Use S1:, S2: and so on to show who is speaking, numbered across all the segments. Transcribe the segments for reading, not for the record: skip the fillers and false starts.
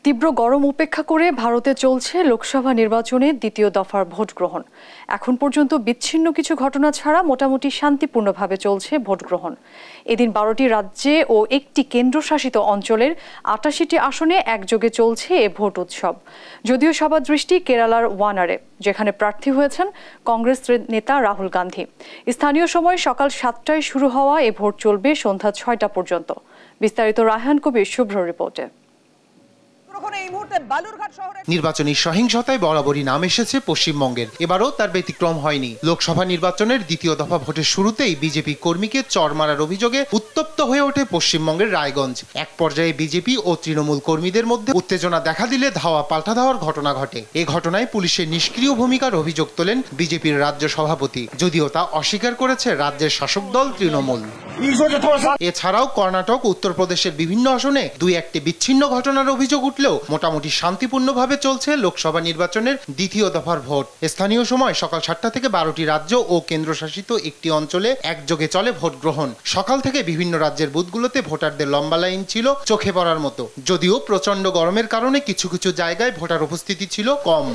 S1: তীব্র গরম উপেক্ষা করে ভারতে চলছে লোকসভা নির্বাচনের দ্বিতীয় দফার ভোট গ্রহণ। এখন পর্যন্ত বিচ্ছিন্ন কিছু ঘটনা ছাড়া মোটামুটি শান্তিপূর্ণভাবে চলছে ভোট গ্রহণ। এদিন 12টি রাজ্যে ও একটি কেন্দ্রশাসিত অঞ্চলের 88টি আসনে একযোগে চলছে এ ভোট উৎসব। যদিও সবার দৃষ্টি কেরালার ওয়ানারে, যেখানে প্রার্থী হয়েছেন কংগ্রেস নেতা রাহুল গান্ধী। স্থানীয় সময় সকাল 7টায় শুরু হওয়া এ ভোট চলবে সন্ধ্যা 6টা পর্যন্ত। বিস্তারিত রায়হান কবির শুভ্র রিপোর্টে।
S2: নির্বাচনী সহিংসতায় বরাবরই নাম এসেছে পশ্চিমবঙ্গের, এবারও তার ব্যতিক্রম হয়নি। লোকসভা নির্বাচনের দ্বিতীয় দফা ভোটের শুরুতেই বিজেপি কর্মীকে চড় মারার অভিযোগে উত্তপ্ত হয়ে ওঠে পশ্চিমবঙ্গের রায়গঞ্জ। এক পর্যায়ে বিজেপি ও তৃণমূল কর্মীদের মধ্যে উত্তেজনা দেখা দিলে ধাওয়া পাল্টা ধাওয়ার ঘটনা ঘটে। এ ঘটনায় পুলিশের নিষ্ক্রিয় ভূমিকার অভিযোগ তোলেন বিজেপির রাজ্য সভাপতি, যদিও তা অস্বীকার করেছে রাজ্যের শাসক দল তৃণমূল। এছাড়াও কর্ণাটক, উত্তরপ্রদেশের বিভিন্ন আসনে দুই একটি বিচ্ছিন্ন ঘটনার অভিযোগ উঠলেও মোটামুটি শান্তিপূর্ণভাবে চলছে লোকসভা নির্বাচনের দ্বিতীয় দফার ভোট। স্থানীয় সময় সকাল 7টা থেকে 12টি রাজ্য ও কেন্দ্রশাসিত একটি অঞ্চলে একযোগে চলে ভোট গ্রহণ। সকাল থেকে বিভিন্ন রাজ্যের বুথগুলোতে ভোটারদের লম্বা লাইন ছিল চোখে পড়ার মতো। যদিও প্রচন্ড গরমের কারণে কিছু কিছু জায়গায় ভোটার উপস্থিতি ছিল কম।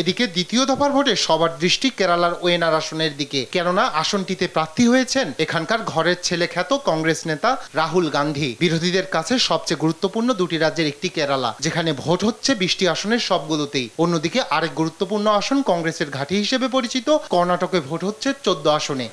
S2: এদিকে দ্বিতীয় দফার ভোটে সবার দৃষ্টি কেরালার ওয়েনার আসনের দিকে, কেননা আসনটিতে প্রার্থী হয়েছেন এখানকার ঘরের ছেলে খ্যাত কংগ্রেস নেতা রাহুল গান্ধী। বিরোধীদের কাছে সবচেয়ে গুরুত্বপূর্ণ দুটি রাজ্যের একটি কেরালা, যেখানে ভোট হচ্ছে 20টি আসনের সবগুলোতেই। অন্যদিকে আরেক গুরুত্বপূর্ণ আসন কংগ্রেসের ঘাঁটি হিসেবে পরিচিত কর্ণাটকে ভোট হচ্ছে 14 আসনে।